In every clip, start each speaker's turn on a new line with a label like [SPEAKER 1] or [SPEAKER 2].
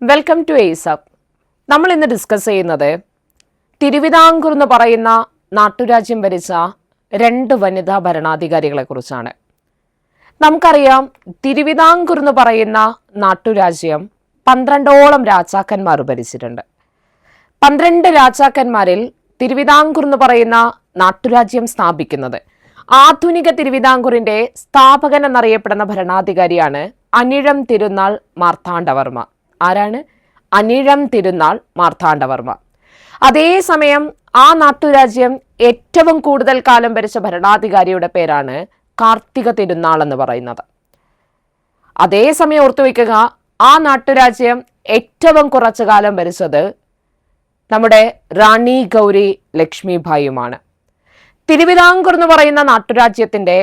[SPEAKER 1] Welcome to എയ്സപ്പ്. നമ്മൾ ഇന്ന് discuss ചെയ്യുന്നത് തിരുവിതാംകൂർ എന്ന് പറയുന്ന നാട്ടുരാജ്യം ഭരിച്ച 2 വനിതാ ഭരണാധികാരികളെ കുറിച്ചാണ്. നമുക്കറിയാം, തിരുവിതാംകൂർ എന്ന് പറയുന്ന നാട്ടുരാജ്യം 12ഓളം രാജാക്കന്മാർ ഭരിച്ചിട്ടുണ്ട്. 12 രാജാക്കന്മാരിൽ തിരുവിതാംകൂർ എന്ന് പറയുന്ന നാട്ടുരാജ്യം സ്ഥാപിക്കുന്നത് ആധുനിക തിരുവിതാംകൂറിന്റെ സ്ഥാപകൻ എന്നറിയപ്പെടുന്ന ഭരണാധികാരിയാണ് അനിഴം തിരുനാൾ മാർത്താണ്ഡവർമ്മ. ആരാണ്? അനിഴം തിരുനാൾ മാർത്താണ്ഡവർമ്മ. അതേസമയം ആ നാട്ടുരാജ്യം ഏറ്റവും കൂടുതൽ കാലം ഭരിച്ച ഭരണാധികാരിയുടെ പേരാണ് കാർത്തിക തിരുനാൾ എന്ന് പറയുന്നത്. അതേസമയം ഓർത്തുവെക്കുക, ആ നാട്ടുരാജ്യം ഏറ്റവും കുറച്ചു കാലം ഭരിച്ചത് നമ്മുടെ റാണി ഗൗരി ലക്ഷ്മിഭായിയുമാണ്. തിരുവിതാംകൂർ എന്ന് പറയുന്ന നാട്ടുരാജ്യത്തിന്റെ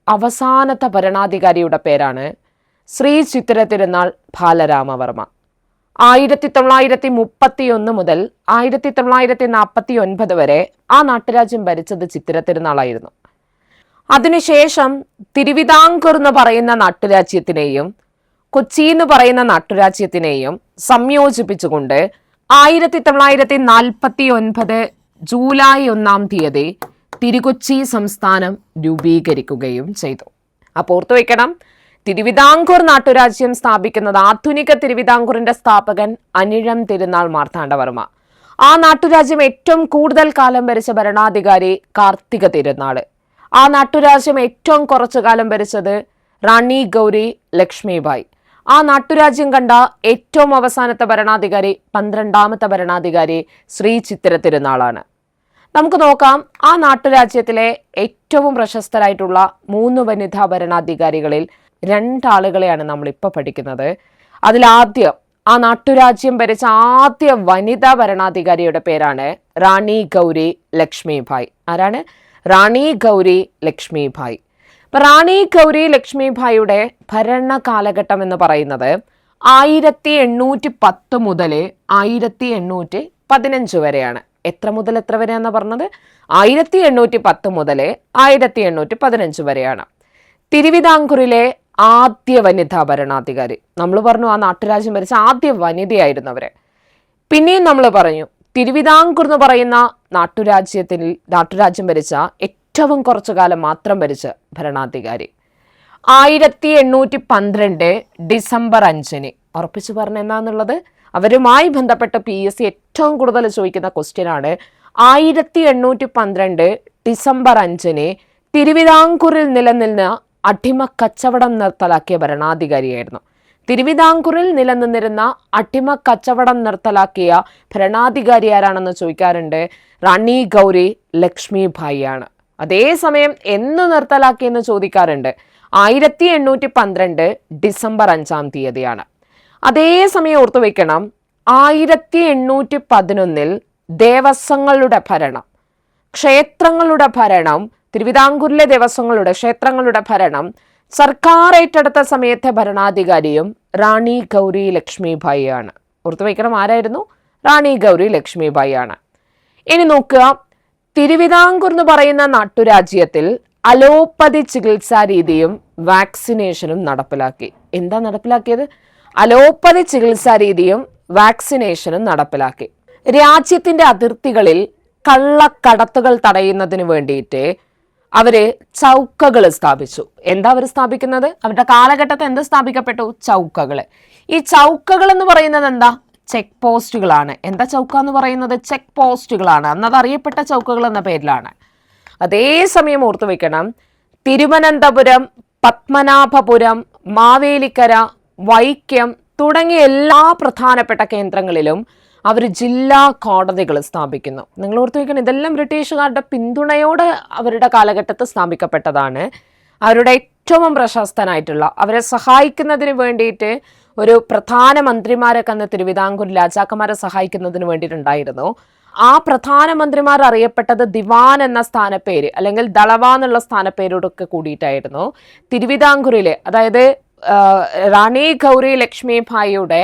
[SPEAKER 1] അവസാനത്തെ ഭരണാധികാരിയുടെ പേരാണ് ശ്രീ ചിത്തിര തിരുനാൾ ബാലരാമവർമ്മ. 1931 മുതൽ 1949 വരെ ആ നാട്ടുരാജ്യം ഭരിച്ചത് ചിത്തിര തിരുനാളായിരുന്നു. അതിനുശേഷം തിരുവിതാംകൂർ എന്ന് പറയുന്ന നാട്ടുരാജ്യത്തിനെയും കൊച്ചി എന്ന് പറയുന്ന നാട്ടുരാജ്യത്തിനെയും സംയോജിപ്പിച്ചുകൊണ്ട് 1949 ജൂലൈ 1 തിരുകൊച്ചി സംസ്ഥാനം രൂപീകരിക്കുകയും ചെയ്തു. അപ്പോൾ ഓർത്തു വയ്ക്കണം, തിരുവിതാംകൂർ നാട്ടുരാജ്യം സ്ഥാപിക്കുന്നത് ആധുനിക തിരുവിതാംകൂറിന്റെ സ്ഥാപകൻ അനിഴം തിരുനാൾ മാർത്താണ്ഡവർമ്മ. ആ നാട്ടുരാജ്യം ഏറ്റവും കൂടുതൽ കാലം ഭരിച്ച ഭരണാധികാരി കാർത്തിക തിരുനാള്. ആ നാട്ടുരാജ്യം ഏറ്റവും കുറച്ചു കാലം ഭരിച്ചത് റാണി ഗൗരി ലക്ഷ്മിഭായ്. ആ നാട്ടുരാജ്യം കണ്ട ഏറ്റവും അവസാനത്തെ ഭരണാധികാരി 12ാമത്തെ ഭരണാധികാരി ശ്രീ ചിത്തിര തിരുനാളാണ്. നമുക്ക് നോക്കാം, ആ നാട്ടുരാജ്യത്തിലെ ഏറ്റവും പ്രശസ്തരായിട്ടുള്ള 3 വനിതാ ഭരണാധികാരികളിൽ 2 ആളുകളെയാണ് നമ്മൾ ഇപ്പോൾ പഠിക്കുന്നത്. അതിലാദ്യം ആ നാട്ടുരാജ്യം ഭരിച്ച ആദ്യ വനിതാ ഭരണാധികാരിയുടെ പേരാണ് റാണി ഗൗരി ലക്ഷ്മിഭായ്. ആരാണ്? റാണി ഗൗരി ലക്ഷ്മിഭായ്. റാണി ഗൗരി ലക്ഷ്മിഭായിയുടെ ഭരണ കാലഘട്ടം എന്ന് പറയുന്നത് 1810 മുതൽ 1815 വരെയാണ്. എത്ര മുതൽ എത്ര വരെയാണെന്ന് പറഞ്ഞത്? 1810 മുതൽ 1815 വരെയാണ്. തിരുവിതാംകൂറിലെ ആദ്യ വനിതാ ഭരണാധികാരി. നമ്മൾ പറഞ്ഞു, ആ നാട്ടുരാജ്യം ഭരിച്ച ആദ്യ വനിതയായിരുന്നു അവരെ. പിന്നെയും നമ്മൾ പറഞ്ഞു, തിരുവിതാംകൂർ എന്ന് പറയുന്ന നാട്ടുരാജ്യം ഭരിച്ച ഏറ്റവും കുറച്ചു കാലം മാത്രം ഭരിച്ച ഭരണാധികാരി 1812 ഡിസംബർ 5. ഉറപ്പിച്ചു പറഞ്ഞ എന്താന്നുള്ളത് അവരുമായി ബന്ധപ്പെട്ട് PSC ഏറ്റവും കൂടുതൽ ചോദിക്കുന്ന ക്വസ്റ്റ്യൻ ആണ്. 1812 ഡിസംബർ 5 തിരുവിതാംകൂറിൽ നിലനിന്ന അടിമ കച്ചവടം നിർത്തലാക്കിയ ഭരണാധികാരിയായിരുന്നു. തിരുവിതാംകൂറിൽ നിലനിന്നിരുന്ന അടിമ കച്ചവടം നിർത്തലാക്കിയ ഭരണാധികാരി ആരാണെന്ന് ചോദിക്കാറുണ്ട്. റാണി ഗൗരി ലക്ഷ്മിഭായി ആണ്. അതേസമയം എന്ന് നിർത്തലാക്കിയെന്ന് ചോദിക്കാറുണ്ട്. 1812 ഡിസംബർ 5 അതേസമയം ഓർത്തു വയ്ക്കണം, 1811 ദേവസ്വങ്ങളുടെ ഭരണം, ക്ഷേത്രങ്ങളുടെ ഭരണം, തിരുവിതാംകൂറിലെ ക്ഷേത്രങ്ങളുടെ ഭരണം സർക്കാർ ഏറ്റെടുത്ത സമയത്തെ ഭരണാധികാരിയും റാണി ഗൗരി ലക്ഷ്മിഭായി ആണ്. ഓർത്തു വയ്ക്കണം, ആരായിരുന്നു? റാണി ഗൗരി ലക്ഷ്മിഭായി ആണ്. ഇനി നോക്കുക, തിരുവിതാംകൂർ എന്ന് പറയുന്ന നാട്ടുരാജ്യത്തിൽ അലോപ്പതി ചികിത്സാ രീതിയും വാക്സിനേഷനും നടപ്പിലാക്കി. എന്താ നടപ്പിലാക്കിയത്? അലോപ്പതി ചികിത്സാ രീതിയും വാക്സിനേഷനും നടപ്പിലാക്കി. രാജ്യത്തിന്റെ അതിർത്തികളിൽ കള്ളക്കടത്തുകൾ തടയുന്നതിന് വേണ്ടിയിട്ട് അവര് ചൗക്കകൾ സ്ഥാപിച്ചു. എന്താ അവർ സ്ഥാപിക്കുന്നത്? അവരുടെ കാലഘട്ടത്തിൽ എന്ത് സ്ഥാപിക്കപ്പെട്ടു? ചൗക്കകൾ. ഈ ചൗക്കകൾ എന്ന് പറയുന്നത് എന്താ? ചെക്ക് പോസ്റ്റുകളാണ്. എന്താ ചൗക്ക എന്ന് പറയുന്നത്? ചെക്ക് പോസ്റ്റുകളാണ്. അന്നത് അറിയപ്പെട്ട ചൗക്കകൾ എന്ന പേരിലാണ്. അതേസമയം ഓർത്തു വെക്കണം, തിരുവനന്തപുരം, പത്മനാഭപുരം, മാവേലിക്കര, വൈക്കം തുടങ്ങിയ എല്ലാ പ്രധാനപ്പെട്ട കേന്ദ്രങ്ങളിലും അവർ ജില്ലാ കോടതികൾ സ്ഥാപിക്കുന്നു. നിങ്ങൾ ഓർത്തു വെക്കണം, ഇതെല്ലാം ബ്രിട്ടീഷുകാരുടെ പിന്തുണയോടെ അവരുടെ കാലഘട്ടത്തിൽ സ്ഥാപിക്കപ്പെട്ടതാണ്. അവരുടെ ഏറ്റവും പ്രശസ്തനായിട്ടുള്ള, അവരെ സഹായിക്കുന്നതിന് വേണ്ടിയിട്ട് ഒരു പ്രധാനമന്ത്രിമാരൊക്കെ അന്ന് തിരുവിതാംകൂർ രാജാക്കന്മാരെ സഹായിക്കുന്നതിന് വേണ്ടിയിട്ടുണ്ടായിരുന്നു. ആ പ്രധാനമന്ത്രിമാർ അറിയപ്പെട്ടത് ദിവാൻ എന്ന സ്ഥാനപ്പേര് അല്ലെങ്കിൽ ദളവ എന്നുള്ള സ്ഥാനപ്പേരോടൊക്കെ കൂടിയിട്ടായിരുന്നു. തിരുവിതാംകൂറിലെ, അതായത് റാണി ഗൗരി ലക്ഷ്മിഭായിയുടെ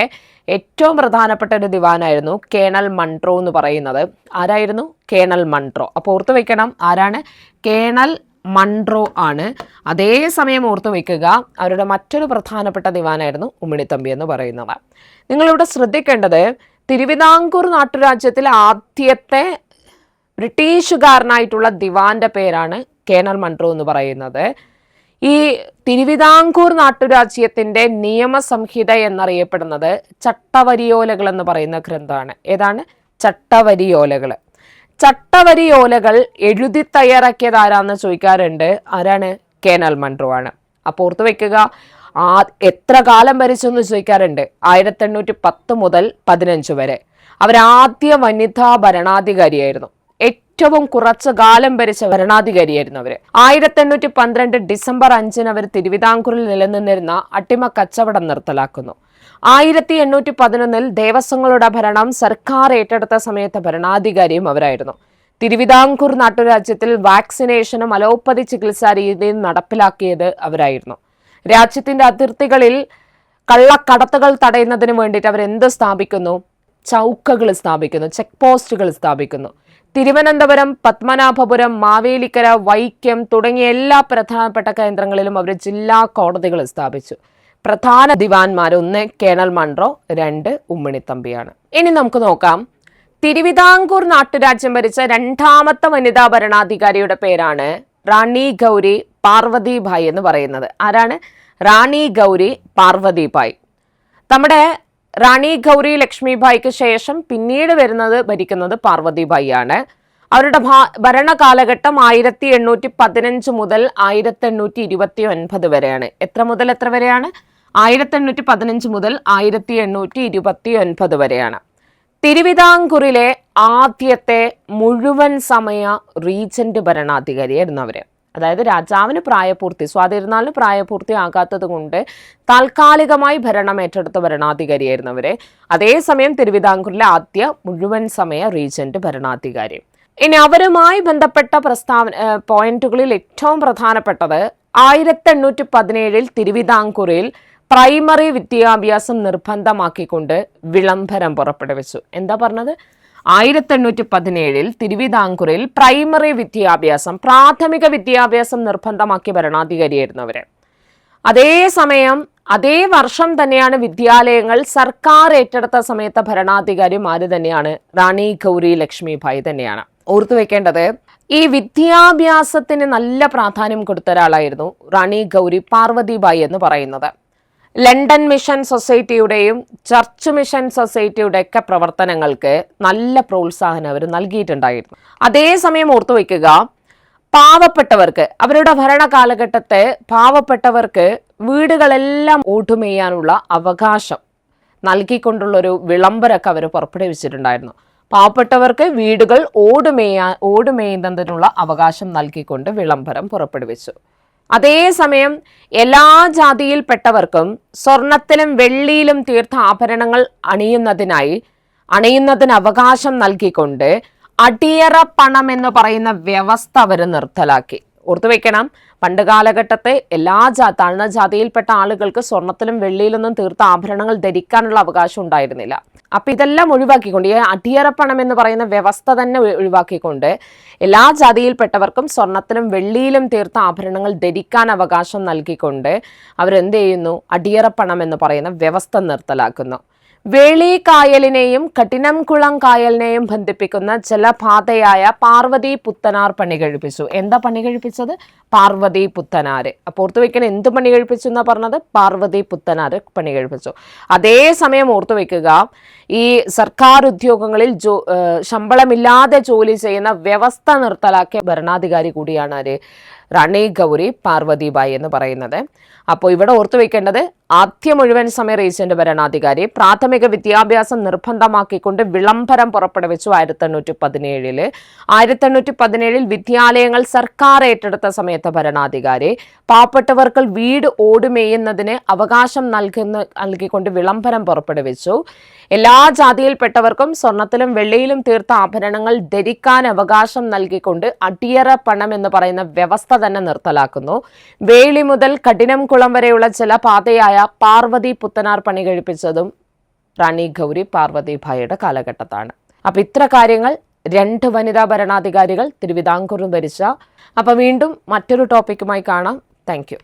[SPEAKER 1] ഏറ്റവും പ്രധാനപ്പെട്ട ഒരു ദിവാനായിരുന്നു കേണൽ മൺട്രോ എന്ന് പറയുന്നത്. ആരായിരുന്നു? Colonel Munro. അപ്പോൾ ഓർത്തു വെക്കണം, ആരാണ്? കേണൽ മൺട്രോ ആണ്. അതേസമയം ഓർത്തു വയ്ക്കുക, അവരുടെ മറ്റൊരു പ്രധാനപ്പെട്ട ദിവാനായിരുന്നു ഉമ്മിണിത്തമ്പി എന്ന് പറയുന്നത്. നിങ്ങളിവിടെ ശ്രദ്ധിക്കേണ്ടത്, തിരുവിതാംകൂർ നാട്ടുരാജ്യത്തിലെ ആദ്യത്തെ ബ്രിട്ടീഷുകാരനായിട്ടുള്ള ദിവാന്റെ പേരാണ് കേണൽ മൺട്രോ എന്ന് പറയുന്നത്. ഈ തിരുവിതാംകൂർ നാട്ടുരാജ്യത്തിന്റെ നിയമസംഹിത എന്നറിയപ്പെടുന്നത് ചട്ടവരിയോലകൾ എന്ന് പറയുന്ന ഗ്രന്ഥമാണ്. ഏതാണ്? ചട്ടവരിയോലകൾ. ചട്ടവരിയോലകൾ എഴുതി തയ്യാറാക്കിയത് ആരാന്ന് ചോദിക്കാറുണ്ട്. ആരാണ്? കേണൽ മൺട്രോ ആണ്. അപ്പോൾ ഓർത്തു വെക്കുക, എത്ര കാലം ഭരിച്ചു എന്ന് ചോദിക്കാറുണ്ട്. 1810 മുതൽ 15 വരെ. അവരാദ്യ വനിതാ ഭരണാധികാരിയായിരുന്നു. ഏറ്റവും കുറച്ച് കാലം ഭരിച്ച ഭരണാധികാരിയായിരുന്നു അവർ. 1812 ഡിസംബർ 5 അവർ തിരുവിതാംകൂറിൽ നിലനിന്നിരുന്ന അട്ടിമ കച്ചവടം നിർത്തലാക്കുന്നു. 1811 ദേവസ്വങ്ങളുടെ ഭരണം സർക്കാർ ഏറ്റെടുത്ത സമയത്ത് ഭരണാധികാരിയും അവരായിരുന്നു. തിരുവിതാംകൂർ നാട്ടുരാജ്യത്തിൽ വാക്സിനേഷനും അലോപ്പതി ചികിത്സാ രീതിയും നടപ്പിലാക്കിയത് അവരായിരുന്നു. രാജ്യത്തിന്റെ അതിർത്തികളിൽ കള്ളക്കടത്തുകൾ തടയുന്നതിന് വേണ്ടിയിട്ട് അവർ എന്ത് സ്ഥാപിക്കുന്നു? ചൗക്കകൾ സ്ഥാപിക്കുന്നു, ചെക്ക് പോസ്റ്റുകൾ സ്ഥാപിക്കുന്നു. തിരുവനന്തപുരം, പത്മനാഭപുരം, മാവേലിക്കര, വൈക്കം തുടങ്ങിയ എല്ലാ പ്രധാനപ്പെട്ട കേന്ദ്രങ്ങളിലും അവർ ജില്ലാ കോടതികൾ സ്ഥാപിച്ചു. പ്രധാന ദിവാൻമാർ 1 കേണൽ മൺട്രോ, 2 ഉമ്മിണിത്തമ്പിയാണ്. ഇനി നമുക്ക് നോക്കാം, തിരുവിതാംകൂർ നാട്ടുരാജ്യം ഭരിച്ച രണ്ടാമത്തെ വനിതാ ഭരണാധികാരിയുടെ പേരാണ് റാണി ഗൗരി പാർവതിഭായ് എന്ന് പറയുന്നത്. ആരാണ്? റാണി ഗൗരി പാർവതിഭായ്. നമ്മുടെ റാണി ഗൗരി ലക്ഷ്മിഭായ്ക്ക് ശേഷം പിന്നീട് ഭരിക്കുന്നത് പാർവതിഭായ് ആണ്. അവരുടെ ഭരണകാലഘട്ടം 1815 മുതൽ 1829 വരെയാണ്. എത്ര മുതൽ എത്ര വരെയാണ്? 1815 മുതൽ 1829 വരെയാണ്. തിരുവിതാംകൂറിലെ ആദ്യത്തെ മുഴുവൻ സമയ റീജന്റ് ഭരണാധികാരിയായിരുന്നു അവര്. അതായത് രാജാവിന് സ്വാതിരുന്നാളിന് പ്രായപൂർത്തി ആകാത്തത് കൊണ്ട് താൽക്കാലികമായി ഭരണം ഏറ്റെടുത്ത ഭരണാധികാരിയായിരുന്നു അവര്. അതേസമയം തിരുവിതാംകൂറിലെ ആദ്യ മുഴുവൻ സമയ റീജന്റ് ഭരണാധികാരി. ഇനി അവരുമായി ബന്ധപ്പെട്ട പോയിന്റുകളിൽ ഏറ്റവും പ്രധാനപ്പെട്ടത് 1817 തിരുവിതാംകൂറിൽ പ്രൈമറി വിദ്യാഭ്യാസം നിർബന്ധമാക്കിക്കൊണ്ട് വിളംബരം പുറപ്പെടുവിച്ചു. എന്താ പറഞ്ഞത്? 1817 തിരുവിതാംകൂറിൽ പ്രൈമറി വിദ്യാഭ്യാസം, പ്രാഥമിക വിദ്യാഭ്യാസം നിർബന്ധമാക്കിയ ഭരണാധികാരിയായിരുന്നു അവര്. അതേസമയം അതേ വർഷം തന്നെയാണ് വിദ്യാലയങ്ങൾ സർക്കാർ ഏറ്റെടുത്ത സമയത്ത് ഭരണാധികാരിയും ആര് തന്നെയാണ്? റാണി ഗൗരി ലക്ഷ്മിഭായ് തന്നെയാണ്. ഓർത്തു വെക്കേണ്ടത്, ഈ വിദ്യാഭ്യാസത്തിന് നല്ല പ്രാധാന്യം കൊടുത്ത ഒരാളായിരുന്നു റാണി ഗൗരി പാർവതിഭായ് എന്ന് പറയുന്നത്. ലണ്ടൻ മിഷൻ സൊസൈറ്റിയുടെയും ചർച്ച് മിഷൻ സൊസൈറ്റിയുടെ ഒക്കെ പ്രവർത്തനങ്ങൾക്ക് നല്ല പ്രോത്സാഹനം അവർ നൽകിയിട്ടുണ്ടായിരുന്നു. അതേസമയം ഓർത്തു വയ്ക്കുക, പാവപ്പെട്ടവർക്ക്, അവരുടെ ഭരണകാലഘട്ടത്തെ പാവപ്പെട്ടവർക്ക് വീടുകളെല്ലാം ഓടുമേയാനുള്ള അവകാശം നൽകിക്കൊണ്ടുള്ളൊരു വിളംബരമൊക്കെ അവർ പുറപ്പെടുവിച്ചിട്ടുണ്ടായിരുന്നു. പാവപ്പെട്ടവർക്ക് വീടുകൾ ഓടുമേയുന്നതിനുള്ള അവകാശം നൽകിക്കൊണ്ട് വിളംബരം പുറപ്പെടുവിച്ചു. അതേസമയം എല്ലാ ജാതിയിൽപ്പെട്ടവർക്കും സ്വർണത്തിലും വെള്ളിയിലും തീർത്ത ആഭരണങ്ങൾ അണിയുന്നതിന് അവകാശം നൽകിക്കൊണ്ട് അടിയറ പണം എന്ന് പറയുന്ന വ്യവസ്ഥ അവർ നിർത്തലാക്കി. ഓർത്തുവെക്കണം, പണ്ട് കാലഘട്ടത്തെ എല്ലാ താഴ്ന്ന ജാതിയിൽപ്പെട്ട ആളുകൾക്ക് സ്വർണത്തിലും വെള്ളിയിലൊന്നും തീർത്ത ആഭരണങ്ങൾ ധരിക്കാനുള്ള അവകാശം ഉണ്ടായിരുന്നില്ല. അപ്പൊ ഇതെല്ലാം ഒഴിവാക്കിക്കൊണ്ട്, ഈ അടിയറപ്പണം എന്ന് പറയുന്ന വ്യവസ്ഥ തന്നെ ഒഴിവാക്കിക്കൊണ്ട് എല്ലാ ജാതിയിൽപ്പെട്ടവർക്കും സ്വർണത്തിലും വെള്ളിയിലും തീർത്ത ആഭരണങ്ങൾ ധരിക്കാൻ അവകാശം നൽകിക്കൊണ്ട് അവരെന്ത് ചെയ്യുന്നു? അടിയറപ്പണം എന്ന് പറയുന്ന വ്യവസ്ഥ നിർത്തലാക്കുന്നു. വേളി കായലിനെയും കഠിനംകുളം കായലിനെയും ബന്ധിപ്പിക്കുന്ന ജലപാതയായ പാർവതി പുത്തനാർ പണി കഴിപ്പിച്ചു. എന്താ പണി കഴിപ്പിച്ചത്? പാർവതി പുത്തനാര്. അപ്പോൾ ഓർത്തു വെക്കണം, എന്ത് പണി കഴിപ്പിച്ചു എന്നാ പറഞ്ഞത്? പാർവതി പുത്തനാര് പണി കഴിപ്പിച്ചു. അതേസമയം ഓർത്തു വെക്കുക, ഈ സർക്കാർ ഉദ്യോഗങ്ങളിൽ ശമ്പളമില്ലാതെ ജോലി ചെയ്യുന്ന വ്യവസ്ഥ നിർത്തലാക്കിയ ഭരണാധികാരി കൂടിയാണ് ആര്? റാണി ഗൗരി പാർവതിഭായ് എന്ന് പറയുന്നത്. അപ്പോൾ ഇവിടെ ഓർത്തു വെക്കേണ്ടത്, ആദ്യ മുഴുവൻ സമയ റീജന്റ് ഭരണാധികാരി, പ്രാഥമിക വിദ്യാഭ്യാസം നിർബന്ധമാക്കിക്കൊണ്ട് വിളംബരം പുറപ്പെടുവിച്ചു 1817. 1817 വിദ്യാലയങ്ങൾ സർക്കാർ ഏറ്റെടുത്ത സമയത്ത് ഭരണാധികാരി, പാവപ്പെട്ടവർക്ക് വീട് ഓടുമേയുന്നതിന് അവകാശം നൽകിക്കൊണ്ട് വിളംബരം പുറപ്പെടുവിച്ചു. എല്ലാ ജാതിയിൽപ്പെട്ടവർക്കും സ്വർണത്തിലും വെള്ളിയിലും തീർത്ത ആഭരണങ്ങൾ ധരിക്കാൻ അവകാശം നൽകിക്കൊണ്ട് അടിയറ പണം എന്ന് പറയുന്ന വ്യവസ്ഥ തന്നെ നിർത്തലാക്കുന്നു. വേളി മുതൽ കഠിനംകുളം വരെയുള്ള ജലപാതയായ പാർവതി പുത്തനാർ പണി കഴിപ്പിച്ചതും റാണി ഗൗരി പാർവതിഭായിയുടെ കാലഘട്ടത്താണ്. അപ്പൊ ഇത്ര കാര്യങ്ങൾ 2 വനിതാ ഭരണാധികാരികൾ തിരുവിതാംകൂർ ഭരിച്ച. അപ്പൊ വീണ്ടും മറ്റൊരു ടോപ്പിക്കുമായി കാണാം. Thank you.